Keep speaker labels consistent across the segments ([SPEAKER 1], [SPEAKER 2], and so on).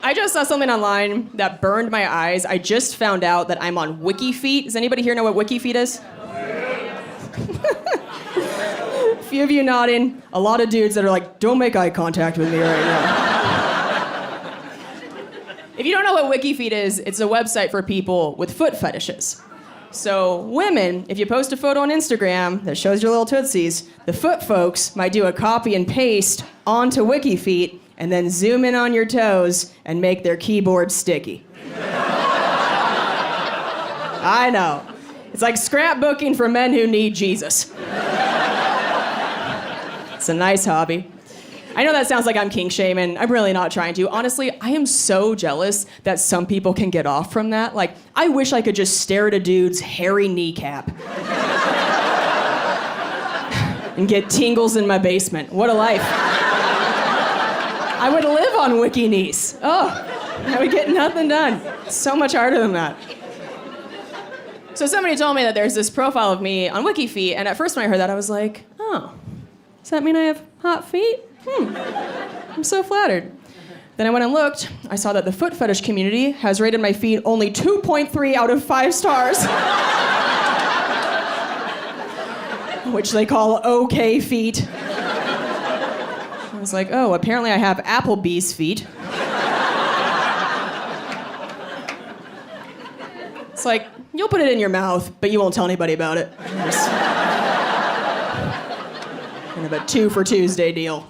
[SPEAKER 1] I just saw something online that burned my eyes. I just found out that I'm on WikiFeet. Does anybody here know what WikiFeet is? A few of you nodding. A lot of dudes that are like, don't make eye contact with me right now. If you don't know what WikiFeet is, it's a website for people with foot fetishes. So women, if you post a photo on Instagram that shows your little tootsies, the foot folks might do a copy and paste onto WikiFeet and then zoom in on your toes and make their keyboard sticky. I know. It's like scrapbooking for men who need Jesus. It's a nice hobby. I know that sounds like I'm kink shaming. I'm really not trying to. Honestly, I am so jealous that some people can get off from that. Like, I wish I could just stare at a dude's hairy kneecap and get tingles in my basement. What a life. I would live on Wiki Knees. Oh, I would get nothing done. So much harder than that. So somebody told me that there's this profile of me on WikiFeet, and at first when I heard that, I was like, oh, does that mean I have hot feet? I'm so flattered. Then I went and looked. I saw that the foot fetish community has rated my feet only 2.3 out of 5 stars. Which they call okay feet. I was like, oh, apparently I have Applebee's feet. It's like, you'll put it in your mouth, but you won't tell anybody about it. Just kind of a 2 for Tuesday deal.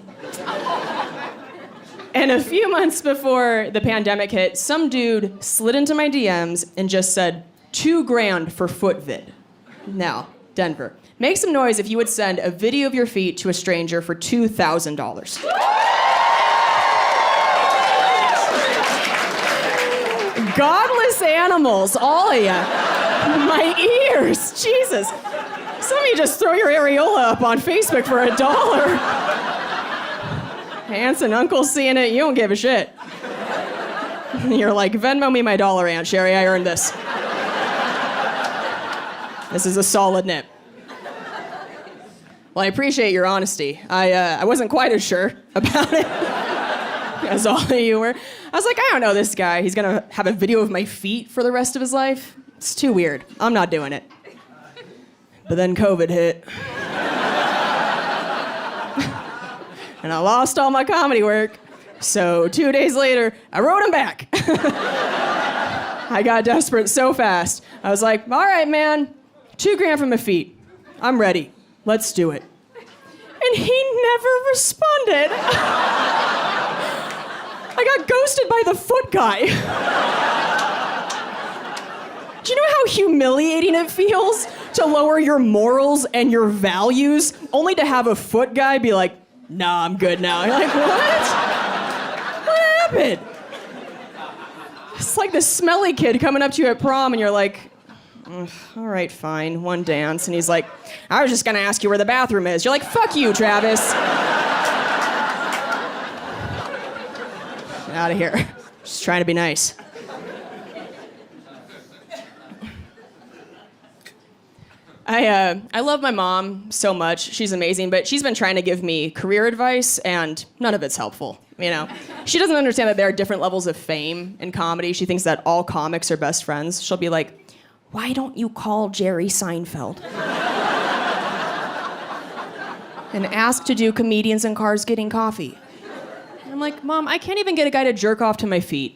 [SPEAKER 1] And a few months before the pandemic hit, some dude slid into my DMs and just said, $2,000 for foot vid. Now, Denver, make some noise if you would send a video of your feet to a stranger for $2,000. Godless animals, all of ya. My ears, Jesus. Some of you just throw your areola up on Facebook for $1. Aunts and uncles seeing it, you don't give a shit. You're like, Venmo me my dollar, Aunt Sherry, I earned this. This is a solid nip. Well, I appreciate your honesty. I wasn't quite as sure about it as all of you were. I was like, I don't know this guy. He's gonna have a video of my feet for the rest of his life. It's too weird. I'm not doing it. But then COVID hit. And I lost all my comedy work. So 2 days later, I wrote him back. I got desperate so fast. I was like, all right, man, $2,000 for my feet. I'm ready. Let's do it. And he never responded. I got ghosted by the foot guy. Do you know how humiliating it feels to lower your morals and your values only to have a foot guy be like, nah, I'm good now. You're like, what? What happened? It's like the smelly kid coming up to you at prom and you're like, all right, fine, one dance. And he's like, I was just gonna ask you where the bathroom is. You're like, fuck you, Travis. Get out of here. Just trying to be nice. I love my mom so much. She's amazing, but she's been trying to give me career advice, and none of it's helpful, you know? She doesn't understand that there are different levels of fame in comedy. She thinks that all comics are best friends. She'll be like, why don't you call Jerry Seinfeld? And ask to do comedians in cars getting coffee. And I'm like, Mom, I can't even get a guy to jerk off to my feet.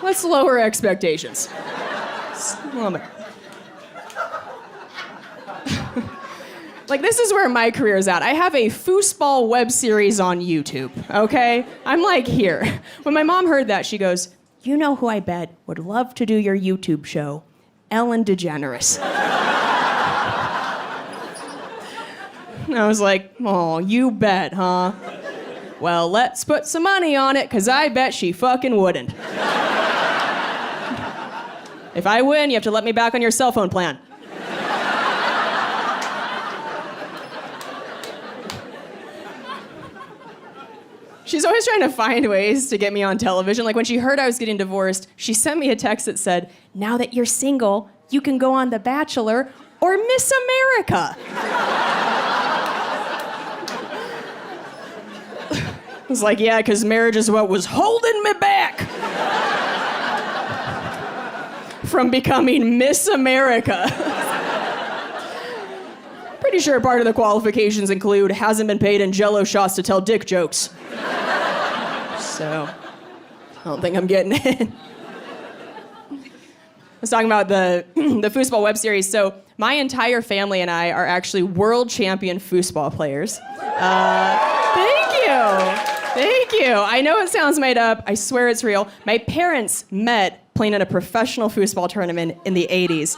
[SPEAKER 1] Let's lower expectations. Like, this is where my career is at. I have a foosball web series on YouTube, okay? I'm like here. When my mom heard that, she goes, you know who I bet would love to do your YouTube show? Ellen DeGeneres. And I was like, oh, you bet, huh? Well, let's put some money on it, because I bet she fucking wouldn't. If I win, you have to let me back on your cell phone plan. She's always trying to find ways to get me on television. Like when she heard I was getting divorced, she sent me a text that said, now that you're single, you can go on The Bachelor or Miss America? I was like, yeah, because marriage is what was holding me back from becoming Miss America. Pretty sure part of the qualifications include hasn't been paid in Jell-O shots to tell dick jokes. So, I don't think I'm getting in. I was talking about the foosball web series. So, my entire family and I are actually world champion foosball players. Thank you. I know it sounds made up. I swear it's real. My parents met playing in a professional foosball tournament in the 80s.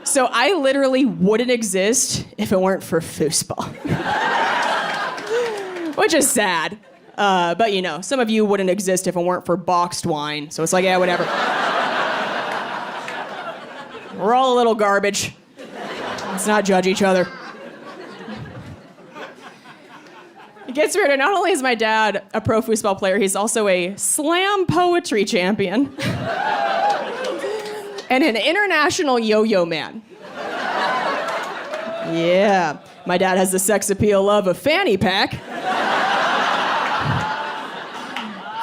[SPEAKER 1] So I literally wouldn't exist if it weren't for foosball. Which is sad. But you know, some of you wouldn't exist if it weren't for boxed wine. So it's like, yeah, whatever. We're all a little garbage. Let's not judge each other. It gets weirder. Not only is my dad a pro foosball player, he's also a slam poetry champion and an international yo-yo man. Yeah, my dad has the sex appeal of a fanny pack.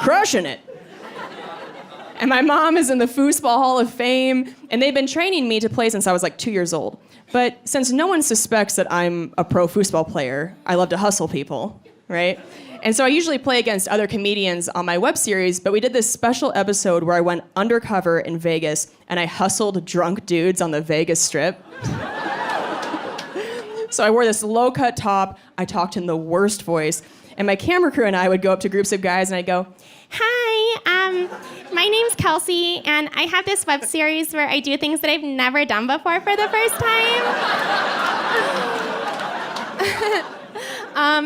[SPEAKER 1] Crushing it. And my mom is in the Foosball Hall of Fame, and they've been training me to play since I was like 2 years old. But since no one suspects that I'm a pro foosball player, I love to hustle people, right? And so I usually play against other comedians on my web series, but we did this special episode where I went undercover in Vegas and I hustled drunk dudes on the Vegas Strip. So I wore this low-cut top, I talked in the worst voice, and my camera crew and I would go up to groups of guys and I'd go,
[SPEAKER 2] "Hi, my name's Kelsey, and I have this web series where I do things that I've never done before for the first time.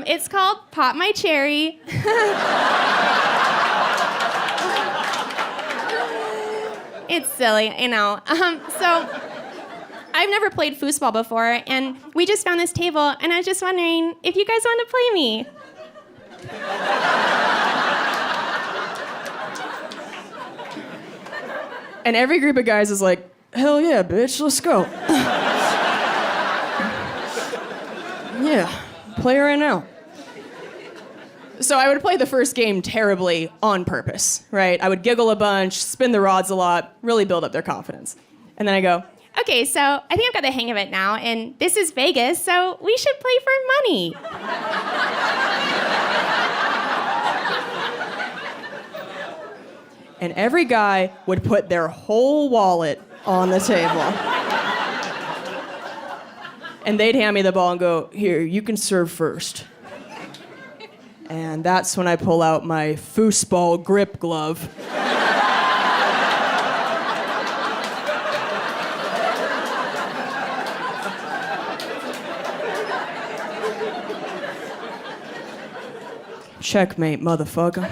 [SPEAKER 2] It's called Pop My Cherry." It's silly, I know. So I've never played foosball before, and we just found this table, and I was just wondering if you guys want to play me.
[SPEAKER 1] And every group of guys is like, hell yeah, bitch, let's go. Yeah, play right now. So I would play the first game terribly on purpose, right? I would giggle a bunch, spin the rods a lot, really build up their confidence. And then I go,
[SPEAKER 2] "Okay, so I think I've got the hang of it now, and this is Vegas, so we should play for money."
[SPEAKER 1] and every guy would put their whole wallet on the table. And they'd hand me the ball and go, "Here, you can serve first." And that's when I pull out my foosball grip glove. Checkmate, motherfucker.